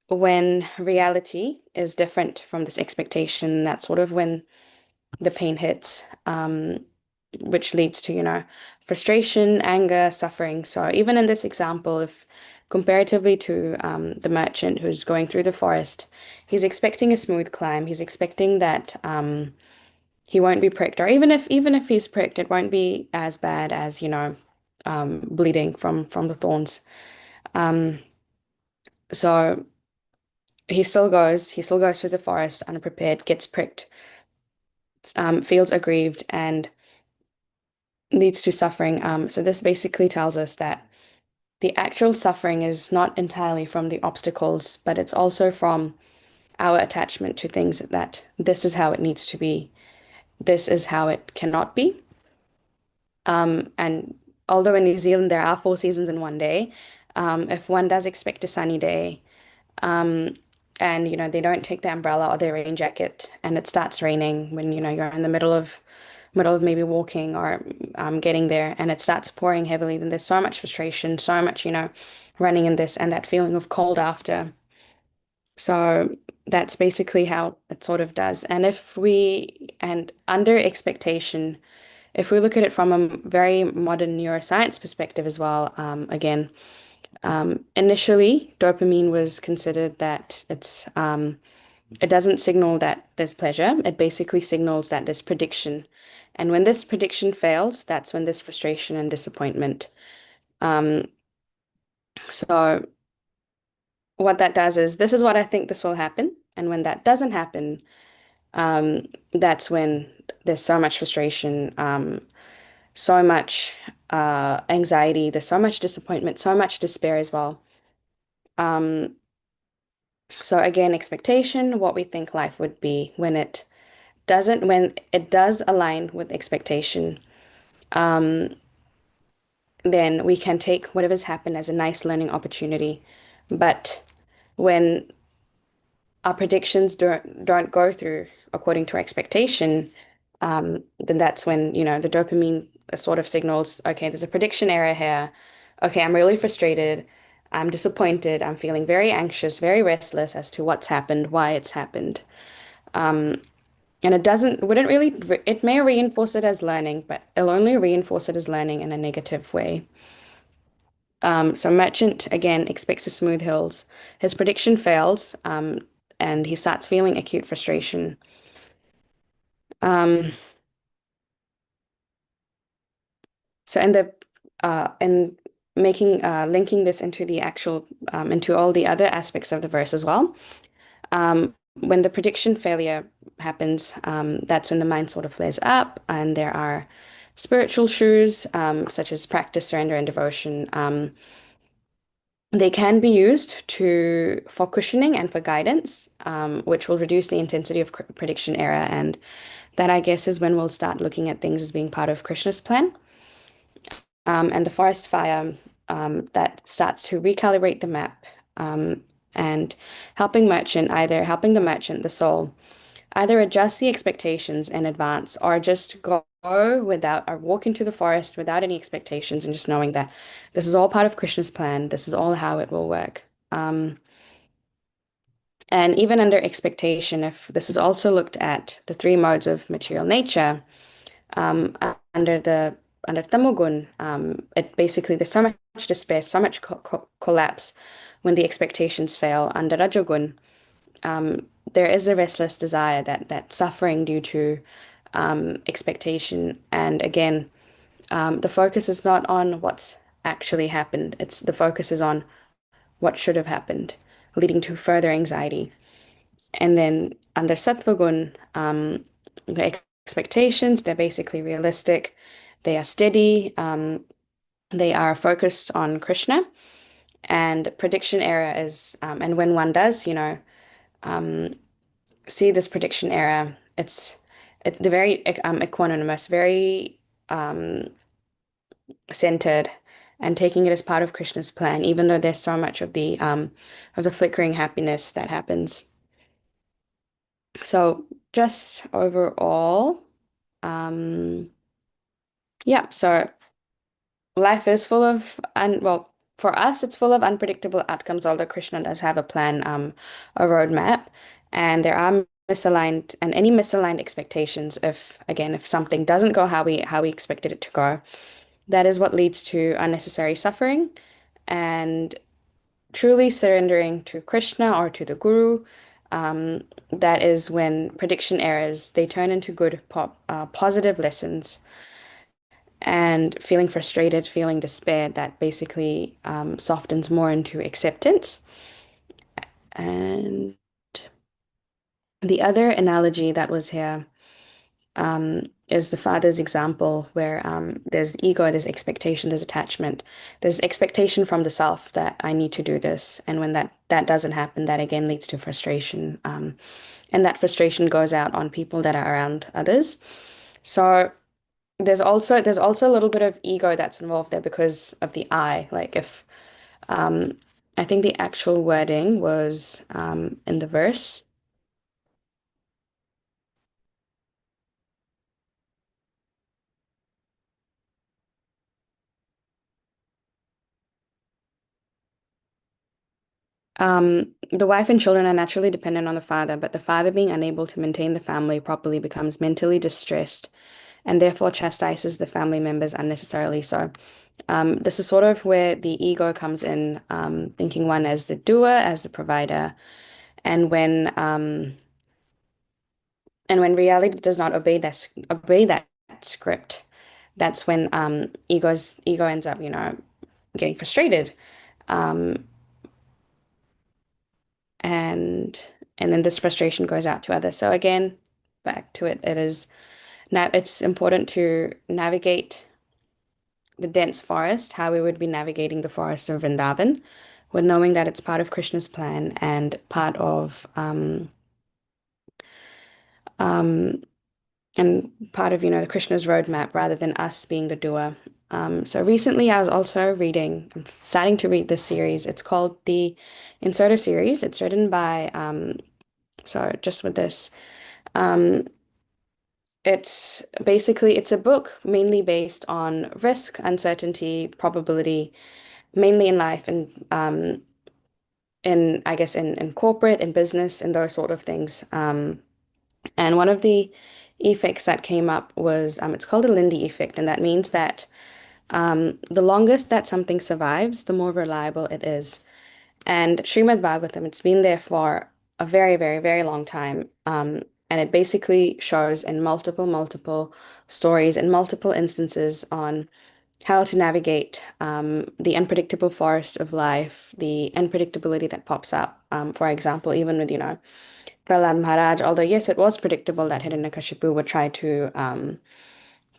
Speaker 1: when reality is different from this expectation, that's sort of when the pain hits, which leads to, frustration, anger, suffering. So even in this example, if comparatively to the merchant who's going through the forest, he's expecting a smooth climb. He's expecting that he won't be pricked, or even if he's pricked, it won't be as bad as, bleeding from the thorns. Um, so he still goes through the forest unprepared, gets pricked, feels aggrieved, and leads to suffering. So this basically tells us that the actual suffering is not entirely from the obstacles, but it's also from our attachment to things that this is how it needs to be, this is how it cannot be. And although in New Zealand there are 4 seasons in one day, if one does expect a sunny day, um, and they don't take the umbrella or their rain jacket, and it starts raining when you're in the middle of maybe walking or getting there, and it starts pouring heavily, then there's so much frustration, so much running in this, and that feeling of cold after. So that's basically how it sort of does. And under expectation, if we look at it from a very modern neuroscience perspective as well, again, initially, dopamine was considered that it doesn't signal that there's pleasure. It basically signals that there's prediction. And when this prediction fails, that's when there's frustration and disappointment. Um, So what that does is this is what I think this will happen. And when that doesn't happen, that's when there's so much frustration, so much anxiety, there's so much disappointment, so much despair as well. Um, so again, expectation, what we think life would be when it does align with expectation, um, then we can take whatever's happened as a nice learning opportunity. But when our predictions don't go through according to our expectation, then that's when, the dopamine sort of signals, okay, there's a prediction error here. Okay, I'm really frustrated. I'm disappointed. I'm feeling very anxious, very restless as to what's happened, why it's happened. And wouldn't really, it may reinforce it as learning, but it'll only reinforce it as learning in a negative way. So Merchant again expects to smooth hills. His prediction fails, and he starts feeling acute frustration. Um, so in the in making linking this into the actual into all the other aspects of the verse as well. When the prediction failure happens, that's when the mind sort of flares up, and there are spiritual truths such as practice, surrender, and devotion. They can be used for cushioning and for guidance, which will reduce the intensity of prediction error. And that, I guess, is when we'll start looking at things as being part of Krishna's plan. And the forest fire that starts to recalibrate the map and helping the merchant, the soul, either adjust the expectations in advance or just go without or walk into the forest without any expectations and just knowing that this is all part of Krishna's plan. This is all how it will work. And even under expectation, if this is also looked at the three modes of material nature, um, under the under Tamogun, it basically there's so much despair, so much collapse when the expectations fail. Under Rajogun, there is a restless desire, that suffering due to expectation. And again, the focus is not on what's actually happened. The focus is on what should have happened, leading to further anxiety. And then under Sattvagun, the expectations, they're basically realistic. They are steady. They are focused on Krishna. And prediction error and when one does, see this prediction error, it's the very equanimous, very centered, and taking it as part of Krishna's plan, even though there's so much of the flickering happiness that happens. So just overall, um, yeah, so life is full of well, for us, it's full of unpredictable outcomes, although Krishna does have a plan, a roadmap, and there are any misaligned expectations if something doesn't go how we expected it to go, that is what leads to unnecessary suffering. And truly surrendering to Krishna or to the Guru, that is when prediction errors they turn into good positive lessons. And feeling frustrated, feeling despair, that basically softens more into acceptance. And the other analogy that was here is the father's example, where there's ego, there's expectation, there's attachment, there's expectation from the self that I need to do this, and when that doesn't happen, that again leads to frustration, and that frustration goes out on people that are around others. So there's also a little bit of ego that's involved there because of the I. Like if I think the actual wording was in the verse. The wife and children are naturally dependent on the father, but the father, being unable to maintain the family properly, becomes mentally distressed and therefore chastises the family members unnecessarily. So, this is sort of where the ego comes in, thinking one as the doer, as the provider, and when reality does not obey that script, that's when ego ends up, getting frustrated. Um, and and then this frustration goes out to others. So again, back to it, it is now it's important to navigate the dense forest, how we would be navigating the forest of Vrindavan, with knowing that it's part of Krishna's plan and part of um, part of, the Krishna's roadmap rather than us being the doer. So recently I was also I'm starting to read this series. It's called the Inserter series. It's written by, so just with this, um, it's a book mainly based on risk, uncertainty, probability, mainly in life and I guess in corporate and business and those sort of things. And one of the effects that came up was it's called a Lindy effect, and that means that the longest that something survives, the more reliable it is. And Srimad Bhagavatam, it's been there for a very, very, very long time. And it basically shows in multiple stories and multiple instances on how to navigate the unpredictable forest of life, the unpredictability that pops up. For example, even with, Prahlad Maharaj, although yes, it was predictable that Hiranyakashipu would try to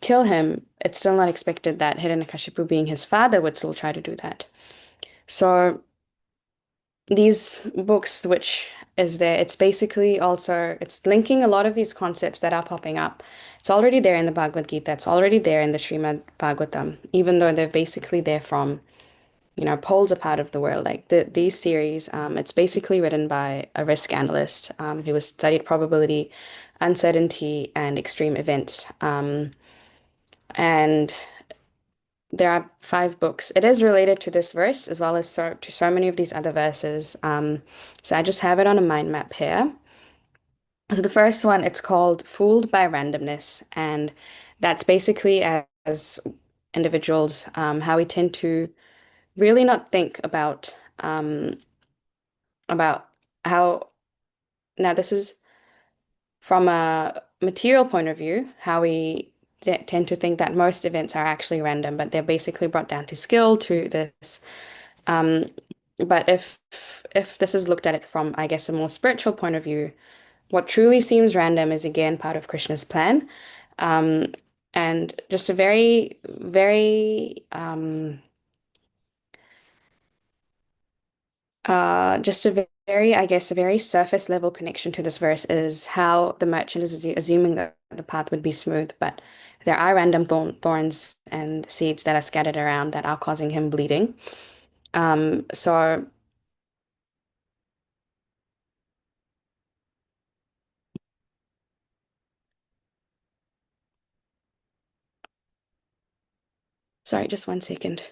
Speaker 1: kill him, it's still not expected that Hiranyakashipu, being his father, would still try to do that. So these books, which is there, it's basically also it's linking a lot of these concepts that are popping up. It's already there in the Bhagavad Gita, it's already there in the Srimad Bhagavatam, even though they're basically there from poles apart of the world. Like these series, it's basically written by a risk analyst who has studied probability, uncertainty, and extreme events. And there are 5 books. It is related to this verse as well as to so many of these other verses. So I just have it on a mind map here. So the first one, it's called Fooled by Randomness, and that's basically as individuals, how we tend to really not think about how now this is from a material point of view, how we tend to think that most events are actually random, but they're basically brought down to skill, to this. Um, but if this is looked at it from, I guess, a more spiritual point of view, what truly seems random is again part of Krishna's plan. Um, and just a very, very just a very, I guess, a very surface level connection to this verse is how the merchant is assuming that the path would be smooth, but there are random thorns and seeds that are scattered around that are causing him bleeding. So sorry, just 1 second.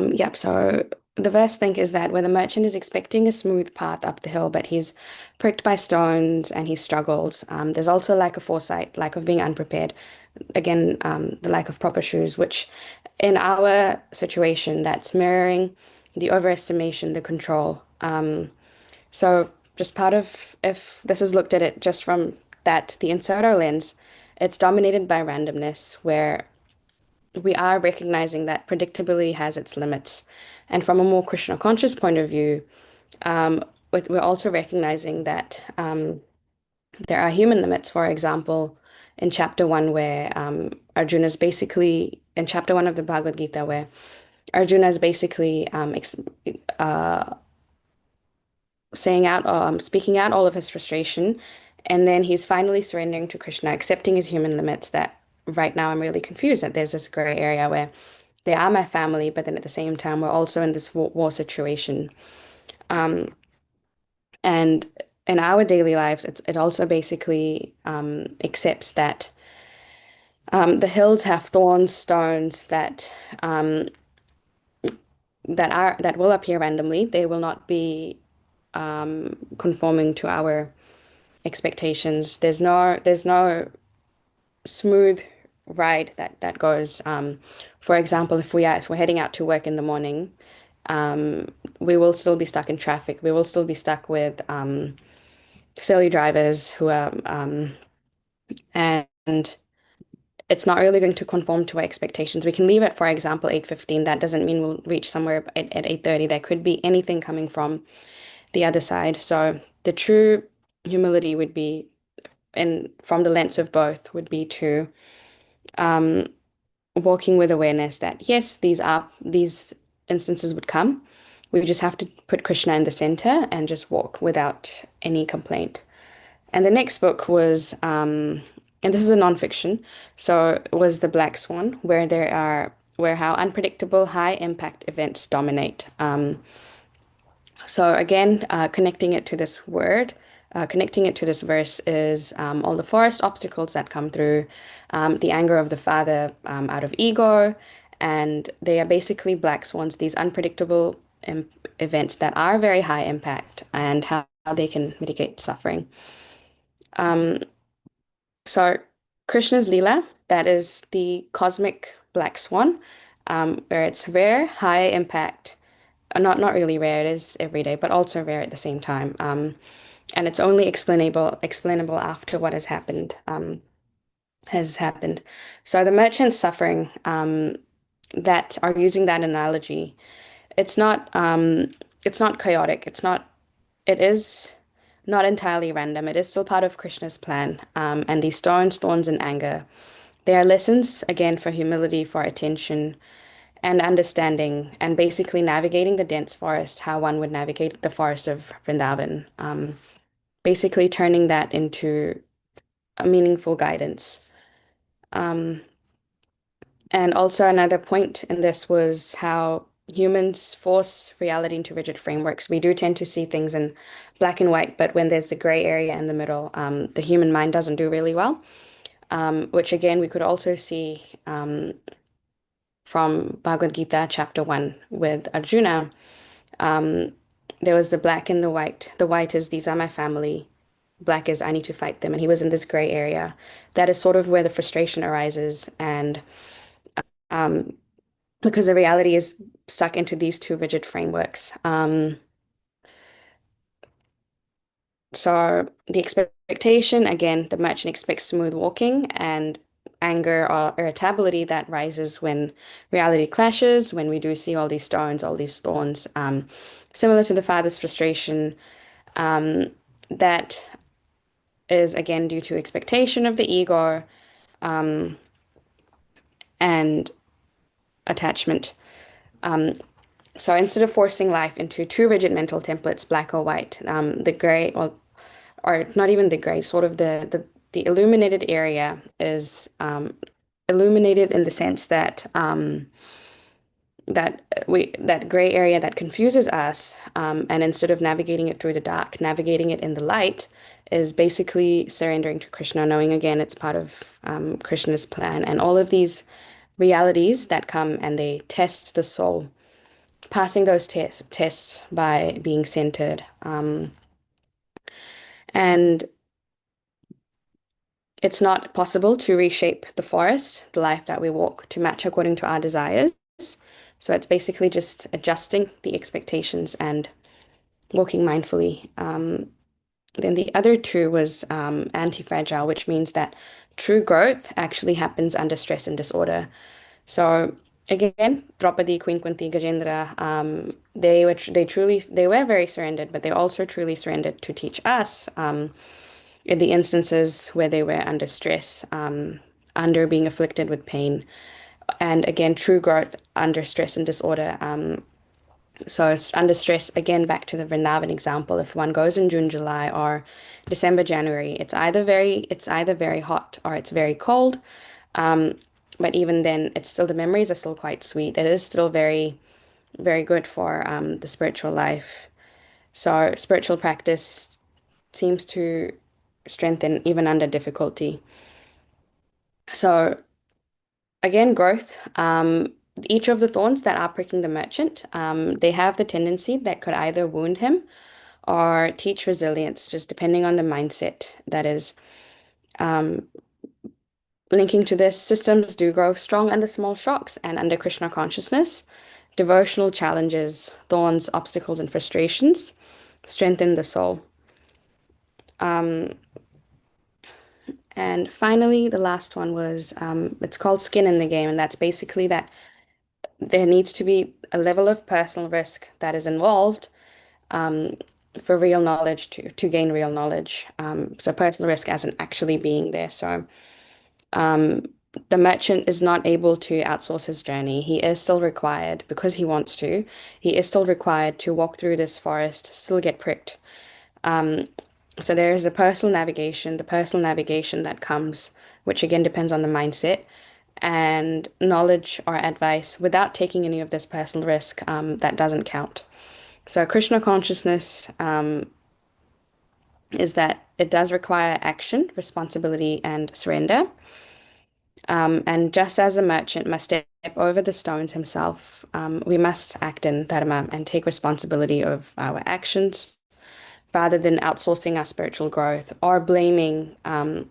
Speaker 1: Yep, so the verse thing is that where the merchant is expecting a smooth path up the hill, but he's pricked by stones and he struggles. There's also lack of foresight, lack of being unprepared. Again, the lack of proper shoes, which in our situation, that's mirroring the overestimation, the control. So just part of, if this is looked at it just from the inside our lens, it's dominated by randomness, where we are recognizing that predictability has its limits. And from a more Krishna conscious point of view, we're also recognizing that there are human limits. For example, in chapter one, where Arjuna's basically, in chapter one of the Bhagavad Gita, where Arjuna is basically speaking out all of his frustration, and then he's finally surrendering to Krishna, accepting his human limits. That right now I'm really confused that there's this gray area where they are my family, but then at the same time we're also in this war situation. And in our daily lives, it also basically accepts that the hills have thorns, stones that will appear randomly. They will not be conforming to our expectations. There's no smooth ride that goes. For example, if we're heading out to work in the morning, we will still be stuck in traffic. We will still be stuck with silly drivers who are and it's not really going to conform to our expectations. We can leave at, for example, 8:15. That doesn't mean we'll reach somewhere at 8:30. There could be anything coming from the other side. So the true humility would be, and from the lens of both, would be to um, walking with awareness that yes, these instances would come. We just have to put Krishna in the center and just walk without any complaint. And the next book was, and this is a nonfiction, so it was The Black Swan, where how unpredictable high impact events dominate. So again, connecting it to this verse is all the forest obstacles that come through, the anger of the father out of ego, and they are basically black swans, these unpredictable events that are very high impact, and how they can mitigate suffering. So Krishna's Leela, that is the cosmic black swan, where it's rare, high impact, not really rare, it is every day, but also rare at the same time. And it's only explainable after what has happened. So the merchants suffering that are using that analogy, it's not it's not chaotic. It is not entirely random. It is still part of Krishna's plan. And these stones, thorns, and anger, they are lessons again for humility, for attention, and understanding, and basically navigating the dense forest, how one would navigate the forest of Vrindavan. Basically turning that into a meaningful guidance. Um, and also another point in this was how humans force reality into rigid frameworks. We do tend to see things in black and white, but when there's the gray area in the middle, the human mind doesn't do really well. Which again, we could also see from Bhagavad Gita chapter 1 with Arjuna. Um, there was the black and the white. The white is these are my family. Black is I need to fight them. And he was in this gray area. That is sort of where the frustration arises. And um, because the reality is stuck into these two rigid frameworks. So the expectation, again, the merchant expects smooth walking, and anger or irritability that rises when reality clashes, when we do see all these stones, all these thorns. Similar to the father's frustration, that is again due to expectation of the ego and attachment. So instead of forcing life into two rigid mental templates, black or white, the gray, or not even the gray, sort of the illuminated area is illuminated in the sense that that gray area that confuses us, and instead of navigating it through the dark, navigating it in the light is basically surrendering to Krishna, knowing again it's part of Krishna's plan, and all of these realities that come and they test the soul, passing those tests by being centered. And it's not possible to reshape the forest, the life that we walk, to match according to our desires. So it's basically just adjusting the expectations and walking mindfully. Then the other two was anti-fragile, which means that true growth actually happens under stress and disorder. So again, Draupadi, Queen Kunti, Gajendra, they were very surrendered, but they also truly surrendered to teach us in the instances where they were under stress, under being afflicted with pain, and again, true growth under stress and disorder. So it's under stress, again, back to the Vrindavan example, if one goes in June, July, or December, January, it's either very hot or it's very cold. But even then, it's still the memories are still quite sweet. It is still very, very good for the spiritual life. So spiritual practice seems to strengthen even under difficulty. So again, growth. Each of the thorns that are pricking the merchant, they have the tendency that could either wound him or teach resilience, just depending on the mindset that is. Linking to this, systems do grow strong under small shocks and under Krishna consciousness. Devotional challenges, thorns, obstacles, and frustrations strengthen the soul. And finally, the last one was it's called skin in the game, and that's basically that there needs to be a level of personal risk that is involved for real knowledge to gain real knowledge. So personal risk as in actually being there. So the merchant is not able to outsource his journey. He is still required, because he wants to, he is still required to walk through this forest, still get pricked. So there is the personal navigation that comes, which again depends on the mindset, and knowledge or advice without taking any of this personal risk, that doesn't count. So Krishna consciousness is that it does require action, responsibility, and surrender. And just as a merchant must step over the stones himself, we must act in dharma and take responsibility of our actions rather than outsourcing our spiritual growth or blaming our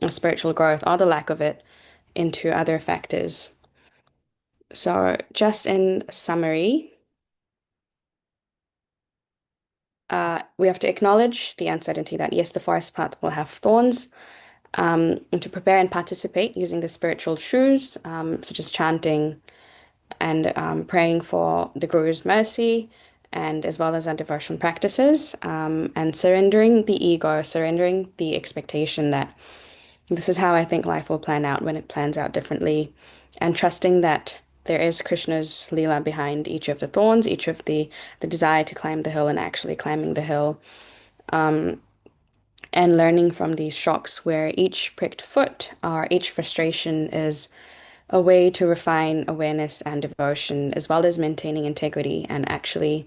Speaker 1: spiritual growth or the lack of it into other factors. So, just in summary, we have to acknowledge the uncertainty that yes, the forest path will have thorns, and to prepare and participate using the spiritual truths, such as chanting and praying for the Guru's mercy, and as well as our devotional practices, and surrendering the ego, surrendering the expectation that this is how I think life will plan out when it plans out differently, and trusting that there is Krishna's Leela behind each of the thorns, each of the desire to climb the hill and actually climbing the hill, and learning from these shocks where each pricked foot or each frustration is a way to refine awareness and devotion, as well as maintaining integrity and actually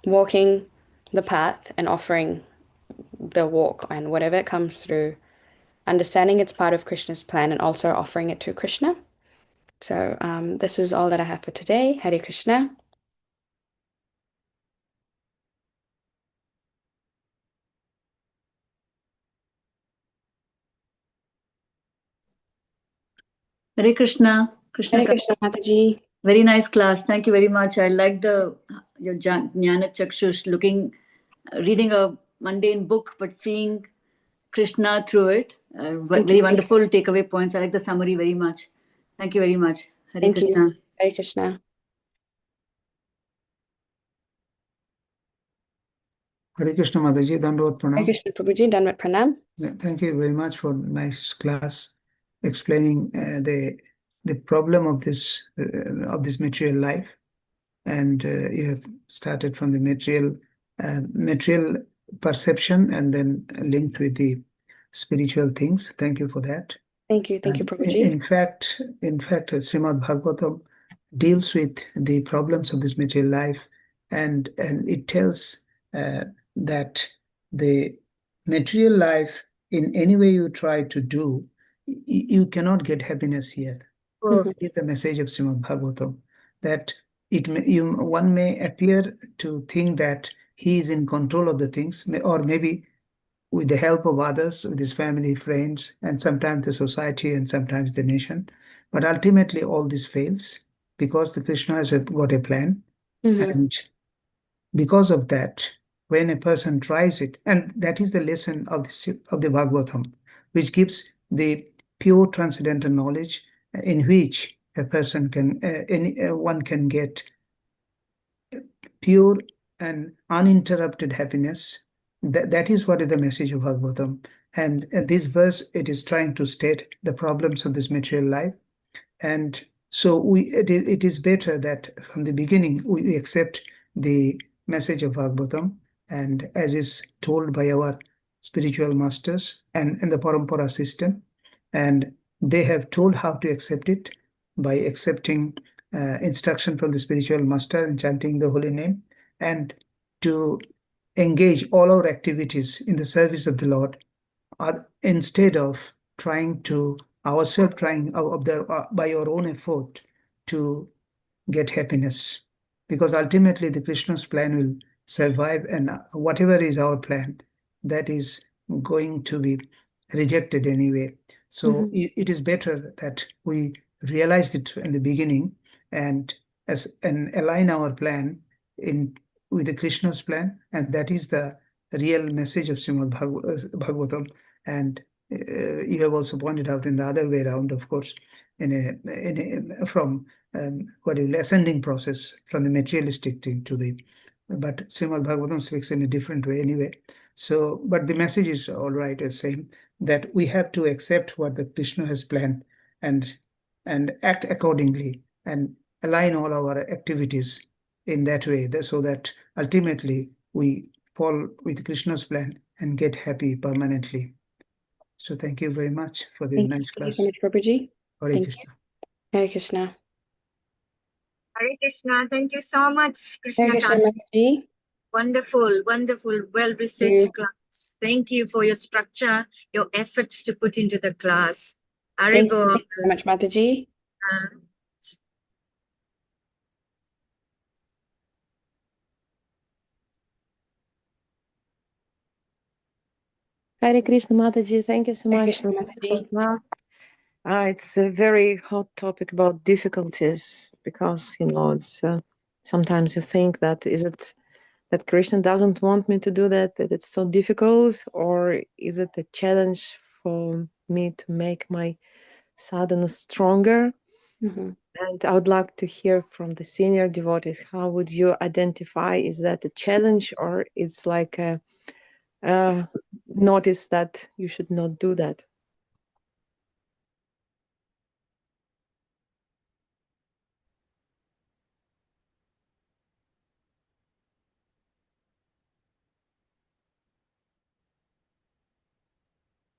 Speaker 1: walking the path and offering the walk and whatever it comes through, understanding it's part of Krishna's plan and also offering it to Krishna. So this is all that I have for today. Hare Krishna.
Speaker 5: Hare Krishna, Krishna
Speaker 1: Hare
Speaker 5: Kanta.
Speaker 1: Krishna, Mataji.
Speaker 5: Very nice class. Thank you very much. I like your Jnana Chakshush reading a mundane book, but seeing Krishna through it.
Speaker 1: Thank
Speaker 5: Very
Speaker 1: you.
Speaker 5: wonderful takeaway points. I like the summary very much. Thank you very much. Hare
Speaker 1: Thank you.
Speaker 5: Krishna.
Speaker 1: Hare Krishna.
Speaker 2: Hare Krishna Mataji, Dandavad
Speaker 1: Hare
Speaker 2: Pranam.
Speaker 1: Krishna, Prabhuji. Danvat Pranam.
Speaker 2: Thank you very much for nice class explaining the problem of this material life, and you have started from the material perception and then linked with the spiritual things. Thank you for that.
Speaker 1: Thank you. Thank you,
Speaker 2: And
Speaker 1: Prabhuji.
Speaker 2: in fact, Srimad Bhagavatam deals with the problems of this material life, and it tells that the material life, in any way you try to do, you cannot get happiness here.
Speaker 1: Mhm.
Speaker 2: Is the message of Srimad Bhagavatam, that one may appear to think that he is in control of the things, or maybe with the help of others, with his family, friends, and sometimes the society, and sometimes the nation. But ultimately, all this fails because the Krishna has got a plan,
Speaker 1: Mhm.
Speaker 2: and because of that, when a person tries it, and that is the lesson of the Bhagavatam, which gives the pure transcendental knowledge, in which a person can one can get pure and uninterrupted happiness. That is what is the message of Bhagavatam. And this verse, it is trying to state the problems of this material life. And so it is better that from the beginning we accept the message of Bhagavatam, and as is told by our spiritual masters and the Parampara system. And they have told how to accept it by accepting instruction from the spiritual master and chanting the holy name, and to engage all our activities in the service of the Lord, instead of trying to ourselves trying by our own effort to get happiness, because ultimately the Krishna's plan will survive, and whatever is our plan, that is going to be rejected anyway. So
Speaker 1: Mhm.
Speaker 2: it is better that we realize it in the beginning, and and align our plan with the Krishna's plan, and that is the real message of Srimad Bhagavatam. And you have also pointed out in the other way around, of course, from ascending process from the materialistic thing to the, but Srimad Bhagavatam speaks in a different way anyway. So, but the message is all right, as same, that we have to accept what the Krishna has planned and act accordingly and align all our activities in that way, so that ultimately we fall with Krishna's plan and get happy permanently. So thank you very much for the nice
Speaker 1: Thank you
Speaker 2: class.
Speaker 1: so much, Prabhuji.
Speaker 2: Hare
Speaker 1: Thank
Speaker 2: Krishna.
Speaker 1: Hare Krishna.
Speaker 6: Hare Krishna. Thank you so much,
Speaker 1: Hare
Speaker 6: Krishna
Speaker 1: Krishna,
Speaker 6: Kanta.
Speaker 1: Mataji.
Speaker 6: Wonderful, wonderful, well-researched class. Thank you for your structure, your efforts to put into the class.
Speaker 1: Thank
Speaker 6: Haribo.
Speaker 1: you so much, Mataji.
Speaker 3: Hare Krishna Mataji, thank you so
Speaker 1: Hare
Speaker 3: much
Speaker 1: Krishna,
Speaker 3: for the
Speaker 1: Mataji.
Speaker 3: class. It's a very hot topic about difficulties because, it's sometimes you think that is it that Krishna doesn't want me to do that it's so difficult, or is it a challenge for me to make my sadhana stronger?
Speaker 1: Mhm.
Speaker 3: And I would like to hear from the senior devotees, how would you identify, is that a challenge or it's like a notice that you should not do that?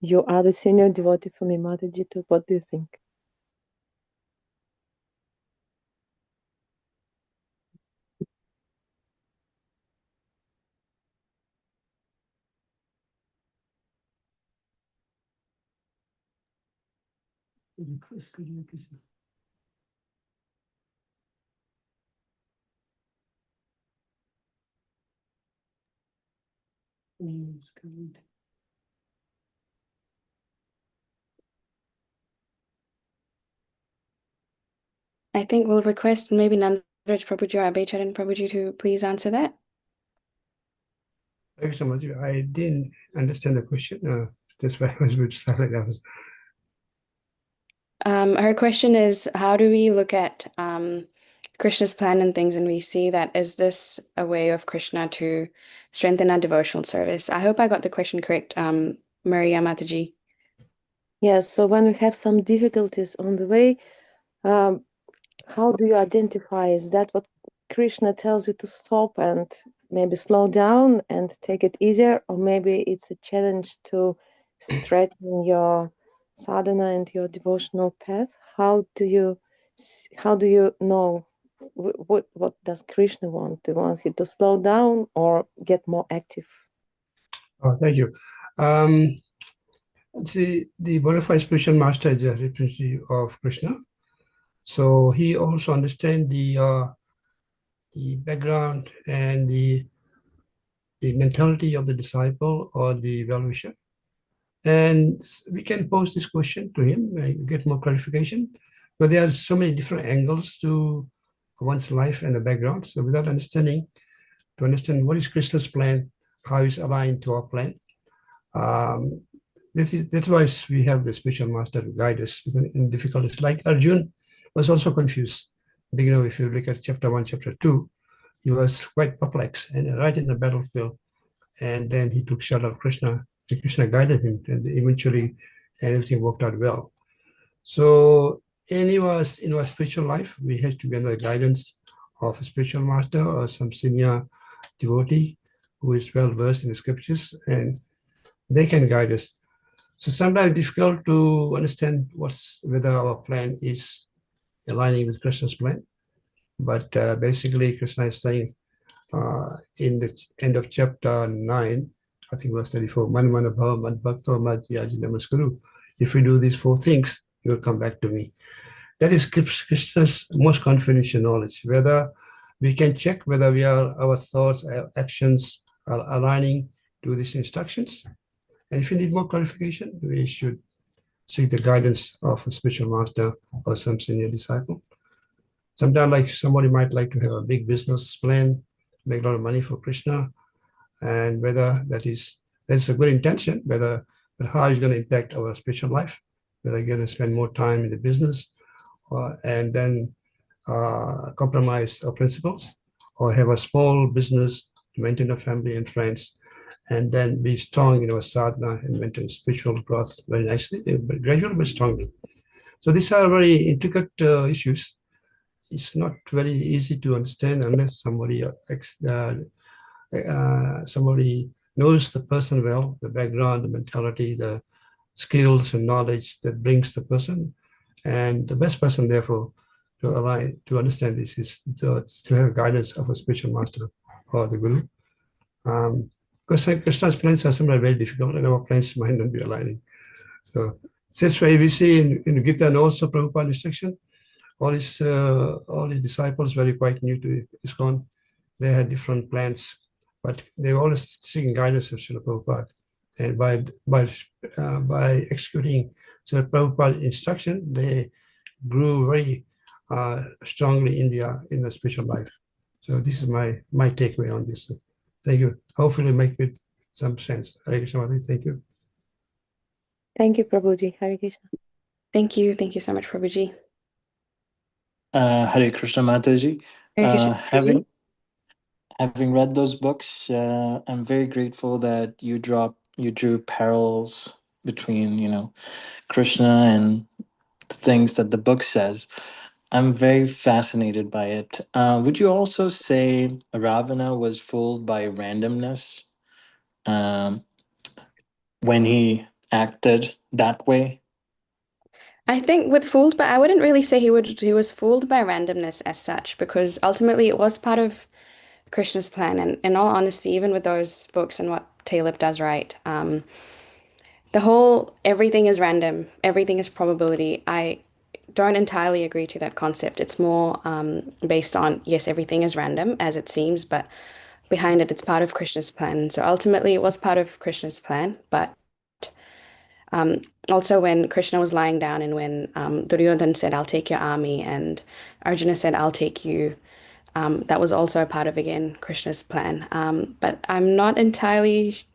Speaker 3: You are the senior devotee for me, Mataji, too. What do you think?
Speaker 1: I think we'll request maybe Nandraj Prabhuji or Abhay Prabhuji to please answer that.
Speaker 7: Thank you so much. I didn't understand the question. That's why I was a bit silent.
Speaker 1: Her question is, how do we look at Krishna's plan and things, and we see that is this a way of Krishna to strengthen our devotional service? I hope I got the question correct, Maria Mataji.
Speaker 3: Yes, so when we have some difficulties on the way, how do you identify? Is that what Krishna tells you to stop and maybe slow down and take it easier? Or maybe it's a challenge to straighten your sadhana and your devotional path? How do you know what does Krishna want? Do you want him to slow down or get more active?
Speaker 7: Oh, thank you. The bona fide spiritual master is a representative of Krishna. So he also understands the background and the mentality of the disciple or the well-wisher. And we can pose this question to him and get more clarification. But there are so many different angles to one's life and the background. So without understanding, to understand what is Krishna's plan, how is aligned to our plan. That's why we have the spiritual master to guide us in difficulties. Like Arjun was also confused. Beginning, if you look at chapter 1, chapter 2, he was quite perplexed and right in the battlefield. And then he took shelter of Krishna, and Krishna guided him, and eventually everything worked out well. So in our spiritual life, we have to be under the guidance of a spiritual master or some senior devotee who is well versed in the scriptures, and they can guide us. So sometimes difficult to understand whether our plan is aligning with Krishna's plan. But basically, Krishna is saying in the end of chapter 9, I think verse 34, Man mana bhava mad bhakto mad yaji namaskuru. If we do these 4 things, you will come back to me. That is Krishna's most confidential knowledge, whether we can check whether our thoughts, our actions are aligning to these instructions. And if you need more clarification, we should seek the guidance of a spiritual master or some senior disciple. Sometimes like somebody might like to have a big business plan, make a lot of money for Krishna, and whether that's a good intention, but how is going to impact our spiritual life, whether you're going to spend more time in the business and then compromise our principles, or have a small business to maintain a family and friends, and then be strong in our sadhana and maintain spiritual growth very nicely, but gradually but strongly. So these are very intricate issues. It's not very easy to understand unless somebody knows the person well, the background, the mentality, the skills and knowledge that brings the person. And the best person, therefore, to understand this is to have guidance of a spiritual master or the guru. Because Krishna's plans are sometimes very difficult, and our plans might not be aligning. So that's why we see in Gita and also Prabhupada's instruction, all his disciples were quite new to ISKCON. They had different plans, but they were always seeking guidance of Srila Prabhupada. And by executing Srila Prabhupada's instruction, they grew very strongly in the spiritual life. So this is my takeaway on this. Thank you. Hopefully make it some sense. Hare Krishna, thank you.
Speaker 3: Thank you, Prabhuji. Hare Krishna.
Speaker 1: Thank you. Thank you so much, Prabhuji.
Speaker 8: Hare Krishna Mataji.
Speaker 1: Hare Krishna, Prabhuji.
Speaker 8: Having read those books, I'm very grateful that you drew parallels between, Krishna and the things that the book says. I'm very fascinated by it. Would you also say Ravana was fooled by randomness um, when he acted that way?
Speaker 1: I think with fooled, but I wouldn't really say he was fooled by randomness as such, because ultimately it was part of Krishna's plan. And in all honesty, even with those books and what Taleb does write, the whole everything is random, everything is probability. I don't entirely agree to that concept. It's more based on, yes, everything is random as it seems, but behind it, it's part of Krishna's plan. So ultimately, it was part of Krishna's plan, but also when Krishna was lying down and when Duryodhan said, I'll take your army, and Arjuna said, I'll take you, that was also a part of, again, Krishna's plan. But not entirely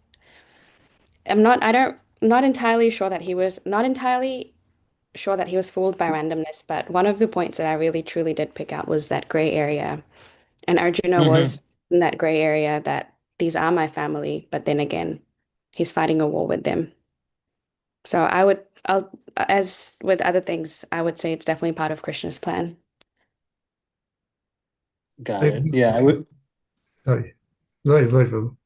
Speaker 1: sure that he was fooled by randomness, but one of the points that I really truly did pick out was that gray area. And Arjuna
Speaker 8: Mhm.
Speaker 1: was in that gray area that these are my family, but then again, he's fighting a war with them. So as with other things, I would say it's definitely part of Krishna's plan.
Speaker 8: Got it. Yeah, I would.
Speaker 7: Sorry. Go ahead, Prabhu.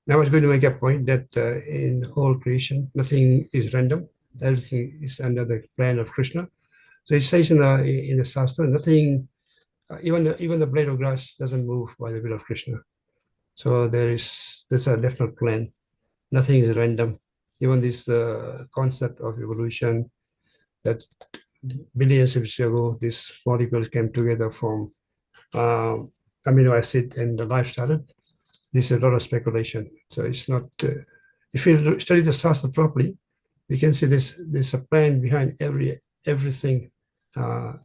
Speaker 7: Now I was going to make a point that in all creation, nothing is random. Everything is under the plan of Krishna. So it says in the Shastra, nothing, even the blade of grass doesn't move by the will of Krishna. So there's a definite plan. Nothing is random. Even this concept of evolution, that billions of years ago, these molecules came together from amino acid and the life started. This is a lot of speculation. So it's not, if you study the Shastra properly, you can see there's a plan behind everything.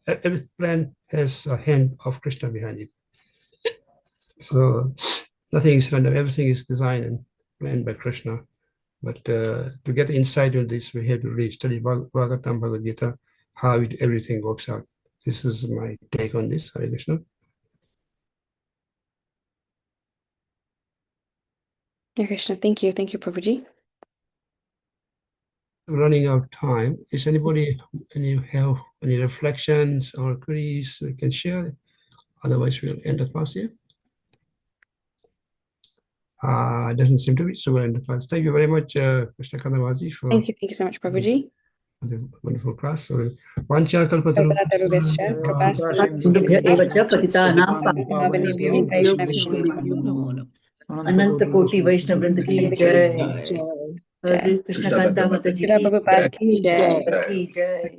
Speaker 7: Every plan has a hand of Krishna behind it. So nothing is random. Everything is designed and planned by Krishna. But to get insight on this, we have to really study Bhagavatam, Bhagavad Gita, how everything works out. This is my take on this. Hare Krishna.
Speaker 1: Hare Krishna, thank you. Thank you, Prabhuji.
Speaker 7: Running out of time. Is anybody have any reflections or queries we can share? Otherwise, we'll end the class here. It doesn't seem to be, so we'll end the class. Thank you very much, Krsna Kanta Devi, for
Speaker 1: Thank you so much, Prabhuji.
Speaker 7: the wonderful class. So, Vancha kalpataru.
Speaker 1: Kalpataruvyascha,
Speaker 5: Kripasindubhya eva cha patitanam
Speaker 1: Pavanebhyo
Speaker 5: pavanebhyo namo namo. Ananta Koti Vaishnav Vrinda ki jai. Hare Krishna Kanta Mata ji
Speaker 1: Srila
Speaker 5: ki
Speaker 1: Prabhupada ki jai.
Speaker 5: jai.